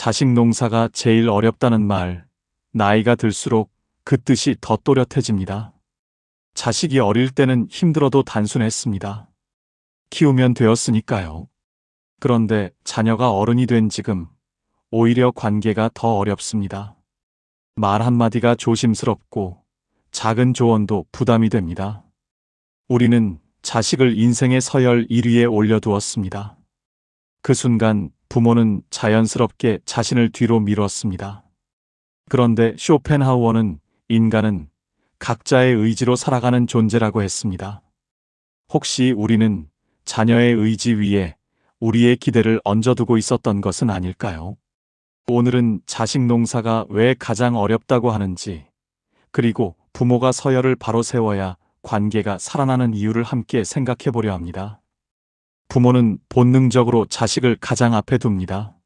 자식 농사가 제일 어렵다는 말, 나이가 들수록 그 뜻이 더 또렷해집니다. 자식이 어릴 때는 힘들어도 단순했습니다. 키우면 되었으니까요. 그런데 자녀가 어른이 된 지금, 오히려 관계가 더 어렵습니다. 말 한마디가 조심스럽고 작은 조언도 부담이 됩니다. 우리는 자식을 인생의 서열 1위에 올려두었습니다. 그 순간 부모는 자연스럽게 자신을 뒤로 미뤘습니다. 그런데 쇼펜하우어는 인간은 각자의 의지로 살아가는 존재라고 했습니다. 혹시 우리는 자녀의 의지 위에 우리의 기대를 얹어두고 있었던 것은 아닐까요? 오늘은 자식 농사가 왜 가장 어렵다고 하는지, 그리고 부모가 서열을 바로 세워야 관계가 살아나는 이유를 함께 생각해 보려 합니다. 부모는 본능적으로 자식을 가장 앞에 둡니다.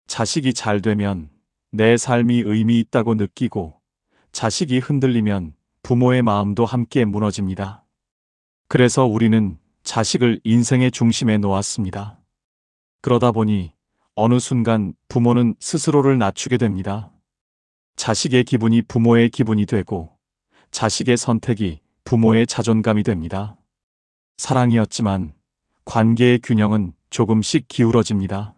자식이 잘 되면 내 삶이 의미 있다고 느끼고, 자식이 흔들리면 부모의 마음도 함께 무너집니다. 그래서 우리는 자식을 인생의 중심에 놓았습니다. 그러다 보니 어느 순간 부모는 스스로를 낮추게 됩니다. 자식의 기분이 부모의 기분이 되고, 자식의 선택이 부모의 자존감이 됩니다. 사랑이었지만 관계의 균형은 조금씩 기울어집니다.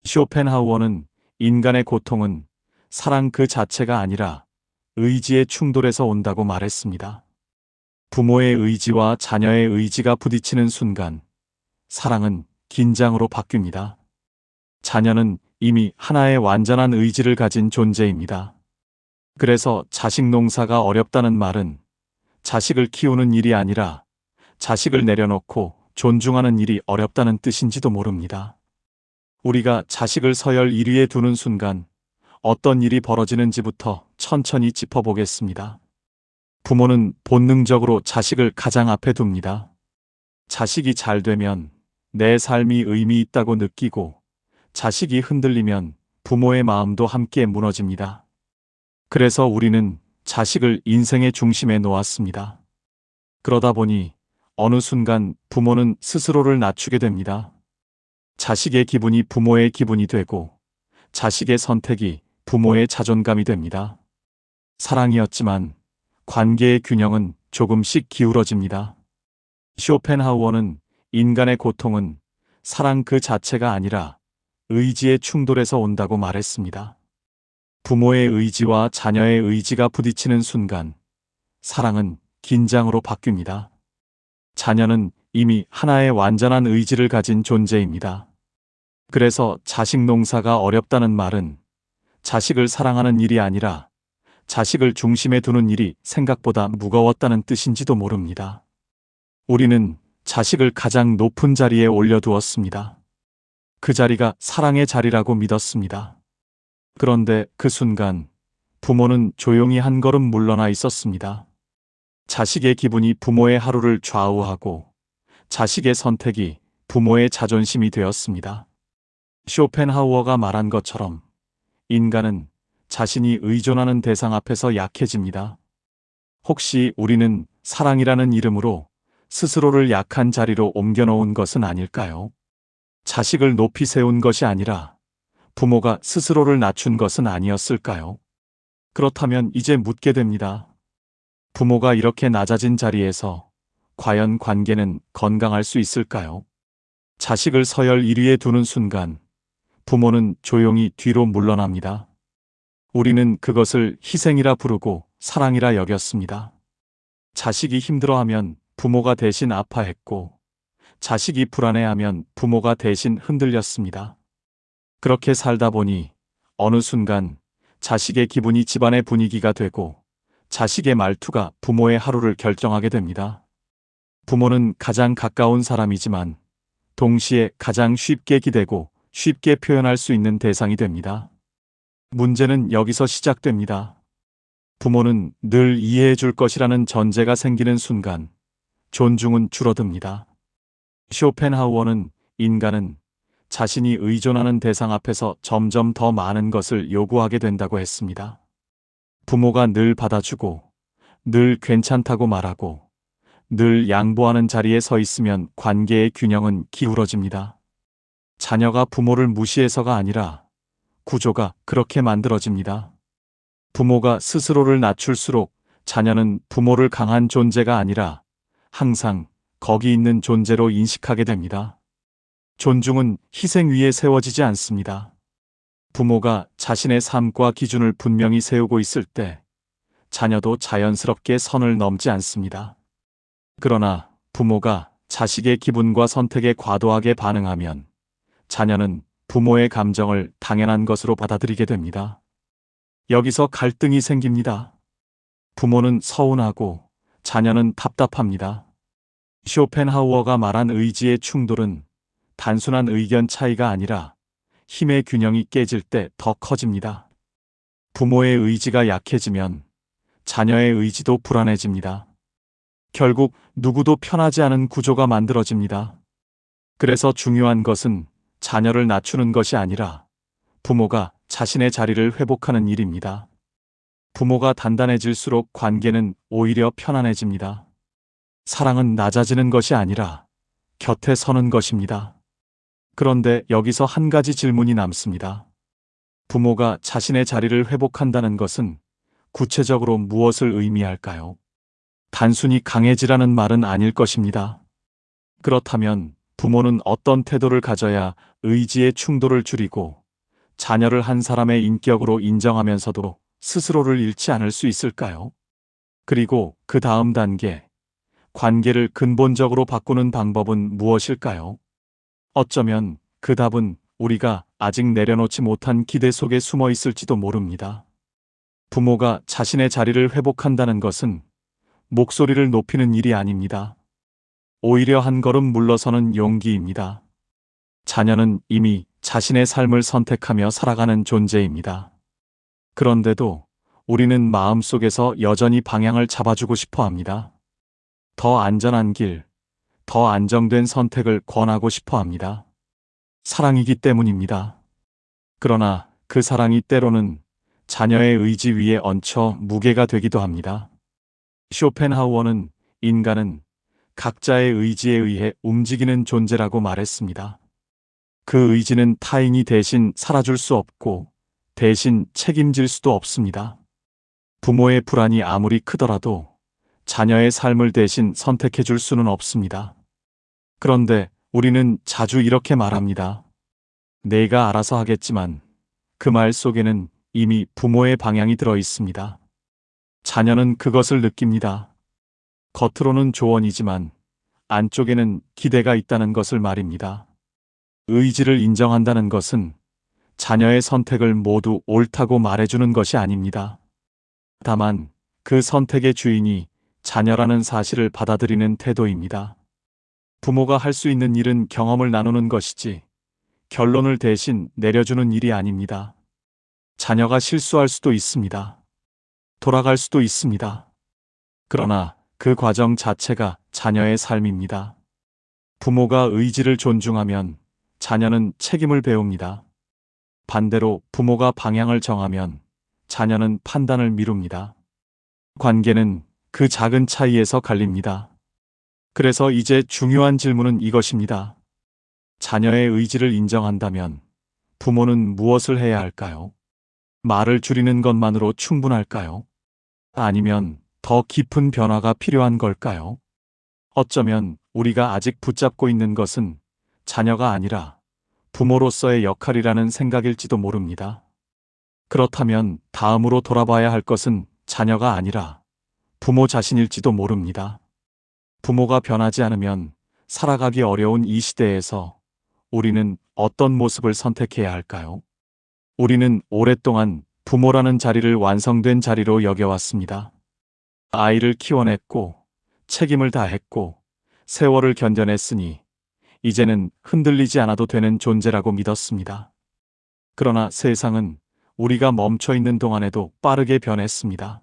쇼펜하우어는 인간의 고통은 사랑 그 자체가 아니라 의지의 충돌에서 온다고 말했습니다. 부모의 의지와 자녀의 의지가 부딪히는 순간 사랑은 긴장으로 바뀝니다. 자녀는 이미 하나의 완전한 의지를 가진 존재입니다. 그래서 자식 농사가 어렵다는 말은 자식을 키우는 일이 아니라 자식을 내려놓고 존중하는 일이 어렵다는 뜻인지도 모릅니다. 우리가 자식을 서열 1위에 두는 순간 어떤 일이 벌어지는지부터 천천히 짚어보겠습니다. 부모는 본능적으로 자식을 가장 앞에 둡니다. 자식이 잘 되면 내 삶이 의미 있다고 느끼고, 자식이 흔들리면 부모의 마음도 함께 무너집니다. 그래서 우리는 자식을 인생의 중심에 놓았습니다. 그러다 보니 어느 순간 부모는 스스로를 낮추게 됩니다. 자식의 기분이 부모의 기분이 되고, 자식의 선택이 부모의 자존감이 됩니다. 사랑이었지만 관계의 균형은 조금씩 기울어집니다. 쇼펜하우어는 인간의 고통은 사랑 그 자체가 아니라 의지의 충돌에서 온다고 말했습니다. 부모의 의지와 자녀의 의지가 부딪히는 순간 사랑은 긴장으로 바뀝니다. 자녀는 이미 하나의 완전한 의지를 가진 존재입니다. 그래서 자식 농사가 어렵다는 말은 자식을 사랑하는 일이 아니라 자식을 중심에 두는 일이 생각보다 무거웠다는 뜻인지도 모릅니다. 우리는 자식을 가장 높은 자리에 올려두었습니다. 그 자리가 사랑의 자리라고 믿었습니다. 그런데 그 순간 부모는 조용히 한 걸음 물러나 있었습니다. 자식의 기분이 부모의 하루를 좌우하고, 자식의 선택이 부모의 자존심이 되었습니다. 쇼펜하우어가 말한 것처럼 인간은 자신이 의존하는 대상 앞에서 약해집니다. 혹시 우리는 사랑이라는 이름으로 스스로를 약한 자리로 옮겨놓은 것은 아닐까요? 자식을 높이 세운 것이 아니라 부모가 스스로를 낮춘 것은 아니었을까요? 그렇다면 이제 묻게 됩니다. 부모가 이렇게 낮아진 자리에서 과연 관계는 건강할 수 있을까요? 자식을 서열 1위에 두는 순간 부모는 조용히 뒤로 물러납니다. 우리는 그것을 희생이라 부르고 사랑이라 여겼습니다. 자식이 힘들어하면 부모가 대신 아파했고, 자식이 불안해하면 부모가 대신 흔들렸습니다. 그렇게 살다 보니 어느 순간 자식의 기분이 집안의 분위기가 되고, 자식의 말투가 부모의 하루를 결정하게 됩니다. 부모는 가장 가까운 사람이지만 동시에 가장 쉽게 기대고 쉽게 표현할 수 있는 대상이 됩니다. 문제는 여기서 시작됩니다. 부모는 늘 이해해 줄 것이라는 전제가 생기는 순간 존중은 줄어듭니다. 쇼펜하우어는 인간은 자신이 의존하는 대상 앞에서 점점 더 많은 것을 요구하게 된다고 했습니다. 부모가 늘 받아주고, 늘 괜찮다고 말하고, 늘 양보하는 자리에 서 있으면 관계의 균형은 기울어집니다. 자녀가 부모를 무시해서가 아니라 구조가 그렇게 만들어집니다. 부모가 스스로를 낮출수록 자녀는 부모를 강한 존재가 아니라 항상 거기 있는 존재로 인식하게 됩니다. 존중은 희생 위에 세워지지 않습니다. 부모가 자신의 삶과 기준을 분명히 세우고 있을 때 자녀도 자연스럽게 선을 넘지 않습니다. 그러나 부모가 자식의 기분과 선택에 과도하게 반응하면 자녀는 부모의 감정을 당연한 것으로 받아들이게 됩니다. 여기서 갈등이 생깁니다. 부모는 서운하고 자녀는 답답합니다. 쇼펜하우어가 말한 의지의 충돌은 단순한 의견 차이가 아니라 힘의 균형이 깨질 때 더 커집니다. 부모의 의지가 약해지면 자녀의 의지도 불안해집니다. 결국 누구도 편하지 않은 구조가 만들어집니다. 그래서 중요한 것은 자녀를 낮추는 것이 아니라 부모가 자신의 자리를 회복하는 일입니다. 부모가 단단해질수록 관계는 오히려 편안해집니다. 사랑은 낮아지는 것이 아니라 곁에 서는 것입니다. 그런데 여기서 한 가지 질문이 남습니다. 부모가 자신의 자리를 회복한다는 것은 구체적으로 무엇을 의미할까요? 단순히 강해지라는 말은 아닐 것입니다. 그렇다면 부모는 어떤 태도를 가져야 의지의 충돌을 줄이고 자녀를 한 사람의 인격으로 인정하면서도 스스로를 잃지 않을 수 있을까요? 그리고 그 다음 단계, 관계를 근본적으로 바꾸는 방법은 무엇일까요? 어쩌면 그 답은 우리가 아직 내려놓지 못한 기대 속에 숨어 있을지도 모릅니다. 부모가 자신의 자리를 회복한다는 것은 목소리를 높이는 일이 아닙니다. 오히려 한 걸음 물러서는 용기입니다. 자녀는 이미 자신의 삶을 선택하며 살아가는 존재입니다. 그런데도 우리는 마음속에서 여전히 방향을 잡아주고 싶어 합니다. 더 안전한 길, 더 안정된 선택을 권하고 싶어 합니다. 사랑이기 때문입니다. 그러나 그 사랑이 때로는 자녀의 의지 위에 얹혀 무게가 되기도 합니다. 쇼펜하우어는 인간은 각자의 의지에 의해 움직이는 존재라고 말했습니다. 그 의지는 타인이 대신 살아줄 수 없고 대신 책임질 수도 없습니다. 부모의 불안이 아무리 크더라도 자녀의 삶을 대신 선택해 줄 수는 없습니다. 그런데 우리는 자주 이렇게 말합니다. 내가 알아서 하겠지만 그 말 속에는 이미 부모의 방향이 들어 있습니다. 자녀는 그것을 느낍니다. 겉으로는 조언이지만 안쪽에는 기대가 있다는 것을 말입니다. 의지를 인정한다는 것은 자녀의 선택을 모두 옳다고 말해주는 것이 아닙니다. 다만 그 선택의 주인이 자녀라는 사실을 받아들이는 태도입니다. 부모가 할 수 있는 일은 경험을 나누는 것이지 결론을 대신 내려주는 일이 아닙니다. 자녀가 실수할 수도 있습니다. 돌아갈 수도 있습니다. 그러나 그 과정 자체가 자녀의 삶입니다. 부모가 의지를 존중하면 자녀는 책임을 배웁니다. 반대로 부모가 방향을 정하면 자녀는 판단을 미룹니다. 관계는 그 작은 차이에서 갈립니다. 그래서 이제 중요한 질문은 이것입니다. 자녀의 의지를 인정한다면 부모는 무엇을 해야 할까요? 말을 줄이는 것만으로 충분할까요? 아니면 더 깊은 변화가 필요한 걸까요? 어쩌면 우리가 아직 붙잡고 있는 것은 자녀가 아니라 부모로서의 역할이라는 생각일지도 모릅니다. 그렇다면 다음으로 돌아봐야 할 것은 자녀가 아니라 부모 자신일지도 모릅니다. 부모가 변하지 않으면 살아가기 어려운 이 시대에서 우리는 어떤 모습을 선택해야 할까요? 우리는 오랫동안 부모라는 자리를 완성된 자리로 여겨왔습니다. 아이를 키워냈고 책임을 다했고 세월을 견뎌냈으니 이제는 흔들리지 않아도 되는 존재라고 믿었습니다. 그러나 세상은 우리가 멈춰 있는 동안에도 빠르게 변했습니다.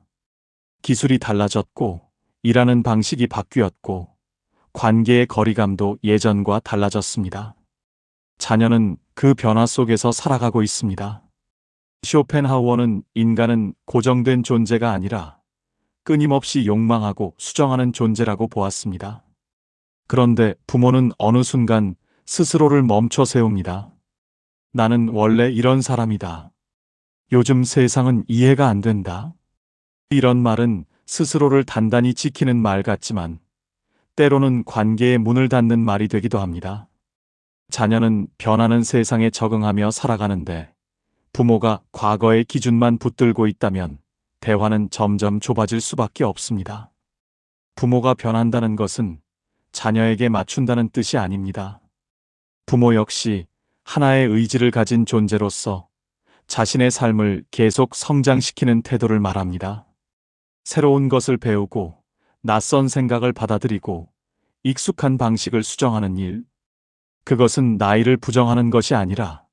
기술이 달라졌고 일하는 방식이 바뀌었고 관계의 거리감도 예전과 달라졌습니다. 자녀는 그 변화 속에서 살아가고 있습니다. 쇼펜하우어는 인간은 고정된 존재가 아니라 끊임없이 욕망하고 수정하는 존재라고 보았습니다. 그런데 부모는 어느 순간 스스로를 멈춰 세웁니다. 나는 원래 이런 사람이다. 요즘 세상은 이해가 안 된다. 이런 말은 스스로를 단단히 지키는 말 같지만 때로는 관계의 문을 닫는 말이 되기도 합니다. 자녀는 변하는 세상에 적응하며 살아가는데 부모가 과거의 기준만 붙들고 있다면 대화는 점점 좁아질 수밖에 없습니다. 부모가 변한다는 것은 자녀에게 맞춘다는 뜻이 아닙니다. 부모 역시 하나의 의지를 가진 존재로서 자신의 삶을 계속 성장시키는 태도를 말합니다. 새로운 것을 배우고 낯선 생각을 받아들이고 익숙한 방식을 수정하는 일. 그것은 나이를 부정하는 것이 아니라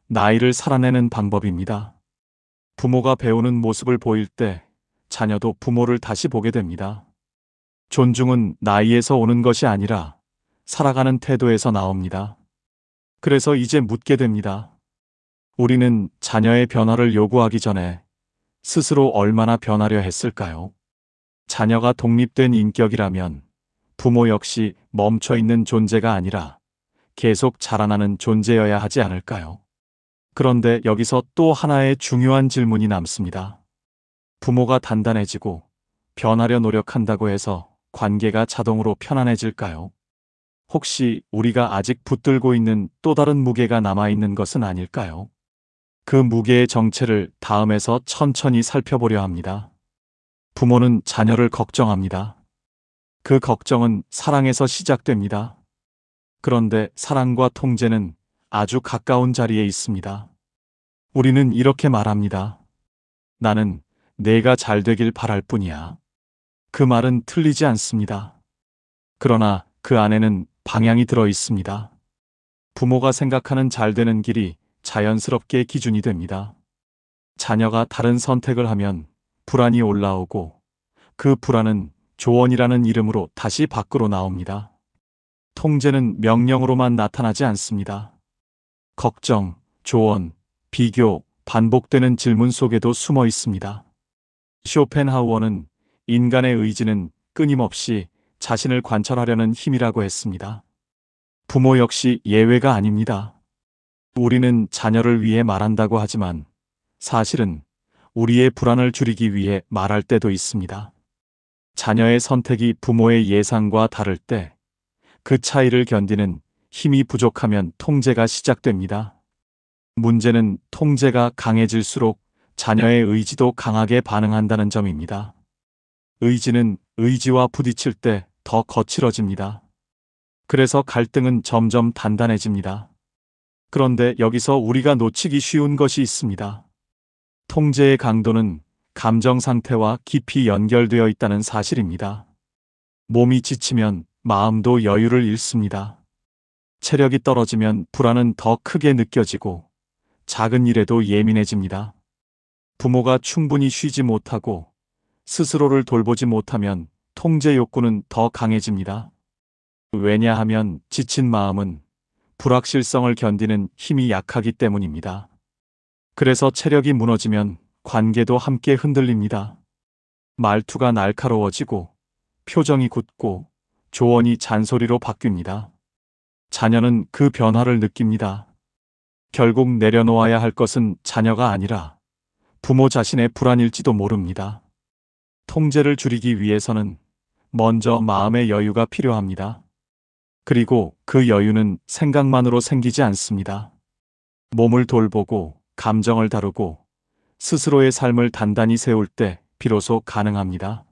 나이를 살아내는 방법입니다. 부모가 배우는 모습을 보일 때 자녀도 부모를 다시 보게 됩니다. 존중은 나이에서 오는 것이 아니라 살아가는 태도에서 나옵니다. 그래서 이제 묻게 됩니다. 우리는 자녀의 변화를 요구하기 전에 스스로 얼마나 변하려 했을까요? 자녀가 독립된 인격이라면 부모 역시 멈춰 있는 존재가 아니라 계속 자라나는 존재여야 하지 않을까요? 그런데 여기서 또 하나의 중요한 질문이 남습니다. 부모가 단단해지고 변하려 노력한다고 해서 관계가 자동으로 편안해질까요? 혹시 우리가 아직 붙들고 있는 또 다른 무게가 남아있는 것은 아닐까요? 그 무게의 정체를 다음에서 천천히 살펴보려 합니다. 부모는 자녀를 걱정합니다. 그 걱정은 사랑에서 시작됩니다. 그런데 사랑과 통제는 아주 가까운 자리에 있습니다. 우리는 이렇게 말합니다. 나는 내가 잘 되길 바랄 뿐이야. 그 말은 틀리지 않습니다. 그러나 그 안에는 방향이 들어 있습니다. 부모가 생각하는 잘 되는 길이 자연스럽게 기준이 됩니다. 자녀가 다른 선택을 하면 불안이 올라오고 그 불안은 조언이라는 이름으로 다시 밖으로 나옵니다. 통제는 명령으로만 나타나지 않습니다. 걱정, 조언, 비교, 반복되는 질문 속에도 숨어 있습니다. 쇼펜하우어는 인간의 의지는 끊임없이 자신을 관찰하려는 힘이라고 했습니다. 부모 역시 예외가 아닙니다. 우리는 자녀를 위해 말한다고 하지만 사실은 우리의 불안을 줄이기 위해 말할 때도 있습니다. 자녀의 선택이 부모의 예상과 다를 때 그 차이를 견디는 힘이 부족하면 통제가 시작됩니다. 문제는 통제가 강해질수록 자녀의 의지도 강하게 반응한다는 점입니다. 의지는 의지와 부딪힐 때 더 거칠어집니다. 그래서 갈등은 점점 단단해집니다. 그런데 여기서 우리가 놓치기 쉬운 것이 있습니다. 통제의 강도는 감정 상태와 깊이 연결되어 있다는 사실입니다. 몸이 지치면 마음도 여유를 잃습니다. 체력이 떨어지면 불안은 더 크게 느껴지고 작은 일에도 예민해집니다. 부모가 충분히 쉬지 못하고 스스로를 돌보지 못하면 통제 욕구는 더 강해집니다. 왜냐하면 지친 마음은 불확실성을 견디는 힘이 약하기 때문입니다. 그래서 체력이 무너지면 관계도 함께 흔들립니다. 말투가 날카로워지고 표정이 굳고 조언이 잔소리로 바뀝니다. 자녀는 그 변화를 느낍니다. 결국 내려놓아야 할 것은 자녀가 아니라 부모 자신의 불안일지도 모릅니다. 통제를 줄이기 위해서는 먼저 마음의 여유가 필요합니다. 그리고 그 여유는 생각만으로 생기지 않습니다. 몸을 돌보고 감정을 다루고 스스로의 삶을 단단히 세울 때 비로소 가능합니다.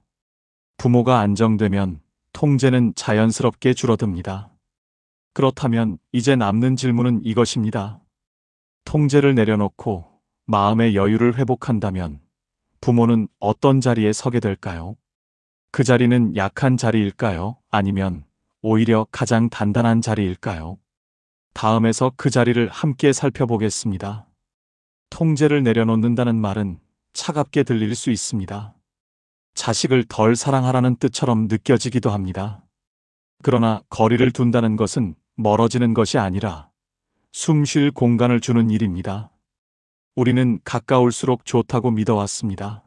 부모가 안정되면 통제는 자연스럽게 줄어듭니다. 그렇다면 이제 남는 질문은 이것입니다. 통제를 내려놓고 마음의 여유를 회복한다면 부모는 어떤 자리에 서게 될까요? 그 자리는 약한 자리일까요? 아니면 오히려 가장 단단한 자리일까요? 다음에서 그 자리를 함께 살펴보겠습니다. 통제를 내려놓는다는 말은 차갑게 들릴 수 있습니다. 자식을 덜 사랑하라는 뜻처럼 느껴지기도 합니다. 그러나 거리를 둔다는 것은 멀어지는 것이 아니라 숨 쉴 공간을 주는 일입니다. 우리는 가까울수록 좋다고 믿어왔습니다.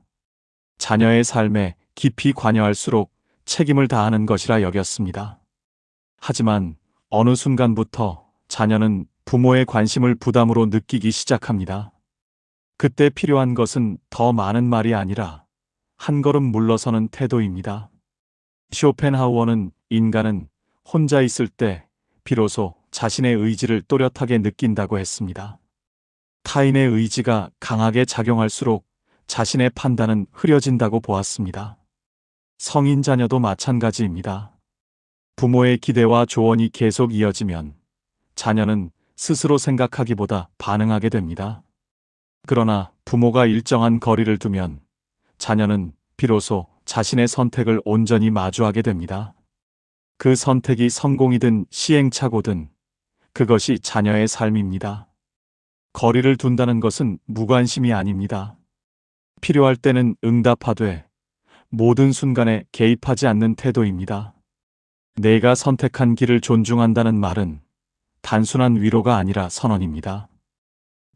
자녀의 삶에 깊이 관여할수록 책임을 다하는 것이라 여겼습니다. 하지만 어느 순간부터 자녀는 부모의 관심을 부담으로 느끼기 시작합니다. 그때 필요한 것은 더 많은 말이 아니라 한 걸음 물러서는 태도입니다. 쇼펜하우어는 인간은 혼자 있을 때 비로소 자신의 의지를 또렷하게 느낀다고 했습니다. 타인의 의지가 강하게 작용할수록 자신의 판단은 흐려진다고 보았습니다. 성인 자녀도 마찬가지입니다. 부모의 기대와 조언이 계속 이어지면 자녀는 스스로 생각하기보다 반응하게 됩니다. 그러나 부모가 일정한 거리를 두면 자녀는 비로소 자신의 선택을 온전히 마주하게 됩니다. 그 선택이 성공이든 시행착오든 그것이 자녀의 삶입니다. 거리를 둔다는 것은 무관심이 아닙니다. 필요할 때는 응답하되 모든 순간에 개입하지 않는 태도입니다. 내가 선택한 길을 존중한다는 말은 단순한 위로가 아니라 선언입니다.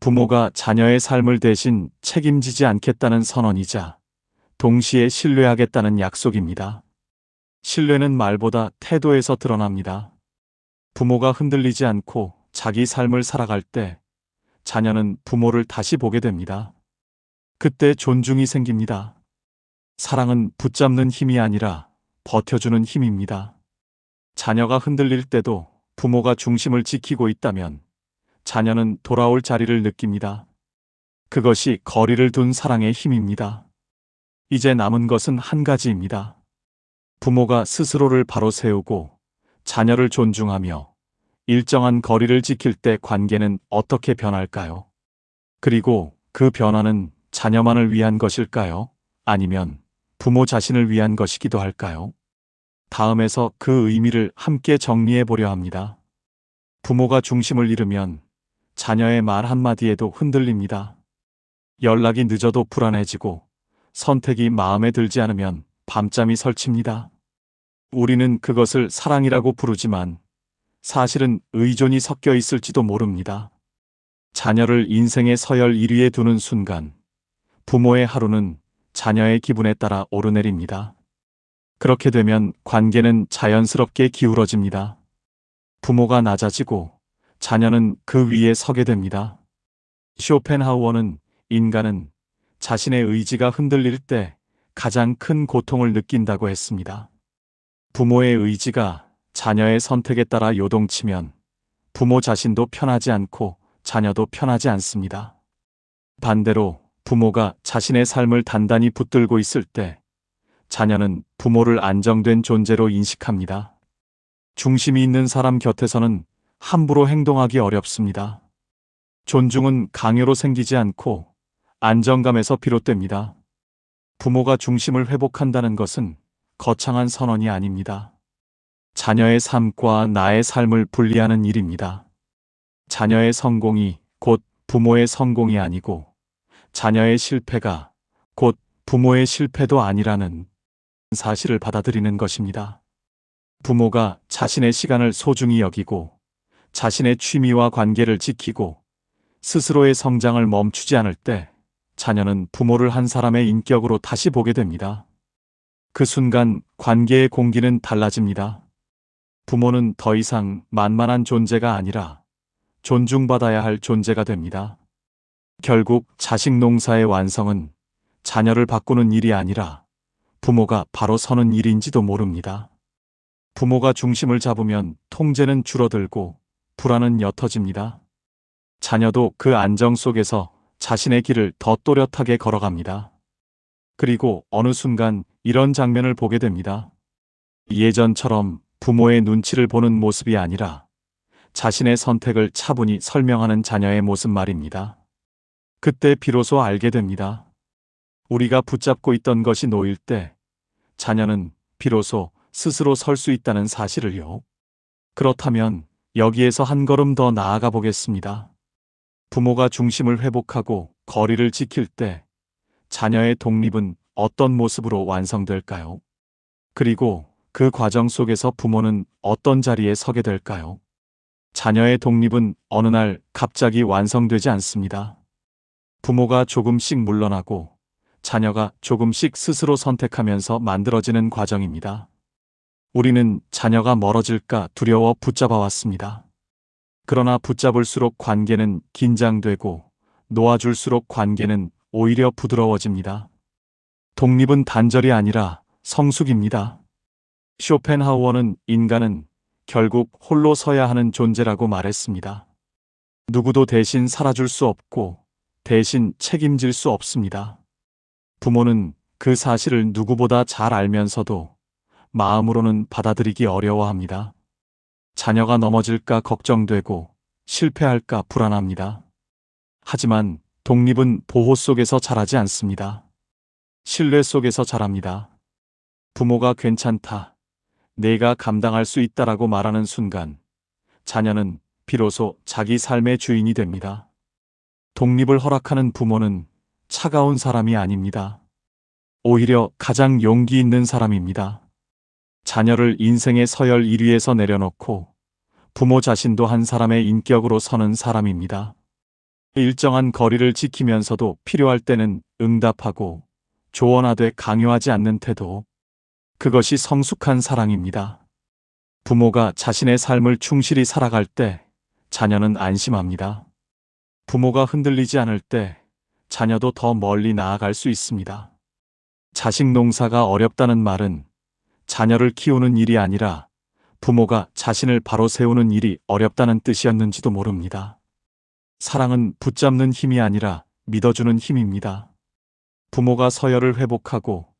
부모가 자녀의 삶을 대신 책임지지 않겠다는 선언이자 동시에 신뢰하겠다는 약속입니다. 신뢰는 말보다 태도에서 드러납니다. 부모가 흔들리지 않고 자기 삶을 살아갈 때 자녀는 부모를 다시 보게 됩니다. 그때 존중이 생깁니다. 사랑은 붙잡는 힘이 아니라 버텨주는 힘입니다. 자녀가 흔들릴 때도 부모가 중심을 지키고 있다면 자녀는 돌아올 자리를 느낍니다. 그것이 거리를 둔 사랑의 힘입니다. 이제 남은 것은 한 가지입니다. 부모가 스스로를 바로 세우고 자녀를 존중하며 일정한 거리를 지킬 때 관계는 어떻게 변할까요? 그리고 그 변화는 자녀만을 위한 것일까요? 아니면 부모 자신을 위한 것이기도 할까요? 다음에서 그 의미를 함께 정리해 보려 합니다. 부모가 중심을 잃으면 자녀의 말 한마디에도 흔들립니다. 연락이 늦어도 불안해지고 선택이 마음에 들지 않으면 밤잠이 설칩니다. 우리는 그것을 사랑이라고 부르지만 사실은 의존이 섞여 있을지도 모릅니다. 자녀를 인생의 서열 1위에 두는 순간 부모의 하루는 자녀의 기분에 따라 오르내립니다. 그렇게 되면 관계는 자연스럽게 기울어집니다. 부모가 낮아지고 자녀는 그 위에 서게 됩니다. 쇼펜하우어는 인간은 자신의 의지가 흔들릴 때 가장 큰 고통을 느낀다고 했습니다. 부모의 의지가 자녀의 선택에 따라 요동치면 부모 자신도 편하지 않고 자녀도 편하지 않습니다. 반대로 부모가 자신의 삶을 단단히 붙들고 있을 때 자녀는 부모를 안정된 존재로 인식합니다. 중심이 있는 사람 곁에서는 함부로 행동하기 어렵습니다. 존중은 강요로 생기지 않고 안정감에서 비롯됩니다. 부모가 중심을 회복한다는 것은 거창한 선언이 아닙니다. 자녀의 삶과 나의 삶을 분리하는 일입니다. 자녀의 성공이 곧 부모의 성공이 아니고 자녀의 실패가 곧 부모의 실패도 아니라는 사실을 받아들이는 것입니다. 부모가 자신의 시간을 소중히 여기고 자신의 취미와 관계를 지키고 스스로의 성장을 멈추지 않을 때 자녀는 부모를 한 사람의 인격으로 다시 보게 됩니다. 그 순간 관계의 공기는 달라집니다. 부모는 더 이상 만만한 존재가 아니라 존중받아야 할 존재가 됩니다. 결국 자식 농사의 완성은 자녀를 바꾸는 일이 아니라 부모가 바로 서는 일인지도 모릅니다. 부모가 중심을 잡으면 통제는 줄어들고 불안은 옅어집니다. 자녀도 그 안정 속에서 자신의 길을 더 또렷하게 걸어갑니다. 그리고 어느 순간 이런 장면을 보게 됩니다. 예전처럼 부모의 눈치를 보는 모습이 아니라 자신의 선택을 차분히 설명하는 자녀의 모습 말입니다. 그때 비로소 알게 됩니다. 우리가 붙잡고 있던 것이 놓일 때 자녀는 비로소 스스로 설 수 있다는 사실을요. 그렇다면 여기에서 한 걸음 더 나아가 보겠습니다. 부모가 중심을 회복하고 거리를 지킬 때 자녀의 독립은 어떤 모습으로 완성될까요? 그리고 그 과정 속에서 부모는 어떤 자리에 서게 될까요? 자녀의 독립은 어느 날 갑자기 완성되지 않습니다. 부모가 조금씩 물러나고 자녀가 조금씩 스스로 선택하면서 만들어지는 과정입니다. 우리는 자녀가 멀어질까 두려워 붙잡아 왔습니다. 그러나 붙잡을수록 관계는 긴장되고 놓아줄수록 관계는 오히려 부드러워집니다. 독립은 단절이 아니라 성숙입니다. 쇼펜하우어는 인간은 결국 홀로 서야 하는 존재라고 말했습니다. 누구도 대신 살아줄 수 없고 대신 책임질 수 없습니다. 부모는 그 사실을 누구보다 잘 알면서도 마음으로는 받아들이기 어려워합니다. 자녀가 넘어질까 걱정되고 실패할까 불안합니다. 하지만 독립은 보호 속에서 자라지 않습니다. 신뢰 속에서 자랍니다. 부모가 괜찮다, 내가 감당할 수 있다라고 말하는 순간 자녀는 비로소 자기 삶의 주인이 됩니다. 독립을 허락하는 부모는 차가운 사람이 아닙니다. 오히려 가장 용기 있는 사람입니다. 자녀를 인생의 서열 1위에서 내려놓고 부모 자신도 한 사람의 인격으로 서는 사람입니다. 일정한 거리를 지키면서도 필요할 때는 응답하고 조언하되 강요하지 않는 태도. 그것이 성숙한 사랑입니다. 부모가 자신의 삶을 충실히 살아갈 때 자녀는 안심합니다. 부모가 흔들리지 않을 때 자녀도 더 멀리 나아갈 수 있습니다. 자식 농사가 어렵다는 말은 자녀를 키우는 일이 아니라 부모가 자신을 바로 세우는 일이 어렵다는 뜻이었는지도 모릅니다. 사랑은 붙잡는 힘이 아니라 믿어주는 힘입니다. 부모가 서열을 회복하고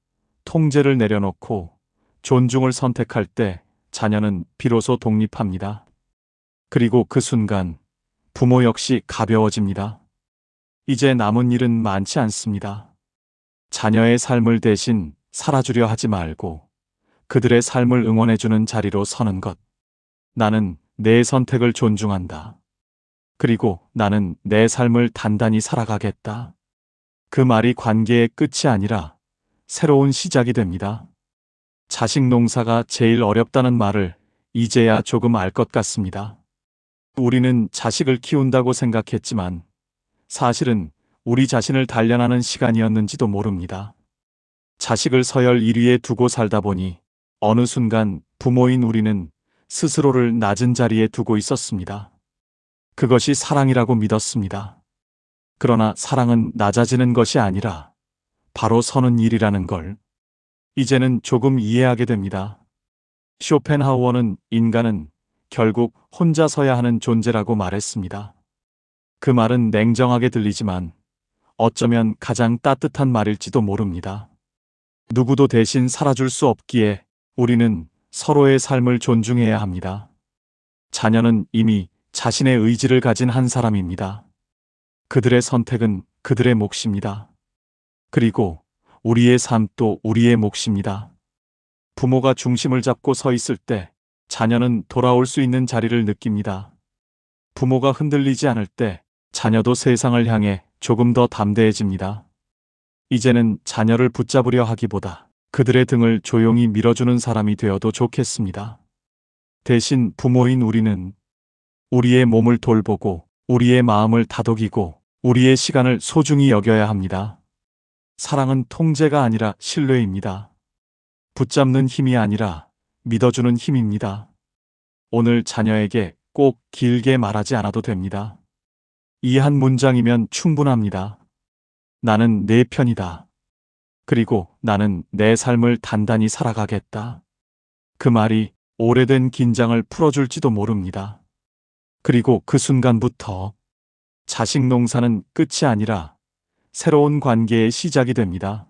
통제를 내려놓고 존중을 선택할 때 자녀는 비로소 독립합니다. 그리고 그 순간 부모 역시 가벼워집니다. 이제 남은 일은 많지 않습니다. 자녀의 삶을 대신 살아주려 하지 말고 그들의 삶을 응원해주는 자리로 서는 것. 나는 내 선택을 존중한다. 그리고 나는 내 삶을 단단히 살아가겠다. 그 말이 관계의 끝이 아니라 새로운 시작이 됩니다. 자식 농사가 제일 어렵다는 말을 이제야 조금 알 것 같습니다. 우리는 자식을 키운다고 생각했지만 사실은 우리 자신을 단련하는 시간이었는지도 모릅니다. 자식을 서열 1위에 두고 살다 보니 어느 순간 부모인 우리는 스스로를 낮은 자리에 두고 있었습니다. 그것이 사랑이라고 믿었습니다. 그러나 사랑은 낮아지는 것이 아니라 바로 서는 일이라는 걸 이제는 조금 이해하게 됩니다. 쇼펜하우어는 인간은 결국 혼자 서야 하는 존재라고 말했습니다. 그 말은 냉정하게 들리지만 어쩌면 가장 따뜻한 말일지도 모릅니다. 누구도 대신 살아줄 수 없기에 우리는 서로의 삶을 존중해야 합니다. 자녀는 이미 자신의 의지를 가진 한 사람입니다. 그들의 선택은 그들의 몫입니다. 그리고 우리의 삶도 우리의 몫입니다. 부모가 중심을 잡고 서 있을 때 자녀는 돌아올 수 있는 자리를 느낍니다. 부모가 흔들리지 않을 때 자녀도 세상을 향해 조금 더 담대해집니다. 이제는 자녀를 붙잡으려 하기보다 그들의 등을 조용히 밀어주는 사람이 되어도 좋겠습니다. 대신 부모인 우리는 우리의 몸을 돌보고 우리의 마음을 다독이고 우리의 시간을 소중히 여겨야 합니다. 사랑은 통제가 아니라 신뢰입니다. 붙잡는 힘이 아니라 믿어주는 힘입니다. 오늘 자녀에게 꼭 길게 말하지 않아도 됩니다. 이 한 문장이면 충분합니다. 나는 내 편이다. 그리고 나는 내 삶을 단단히 살아가겠다. 그 말이 오래된 긴장을 풀어줄지도 모릅니다. 그리고 그 순간부터 자식 농사는 끝이 아니라 새로운 관계의 시작이 됩니다.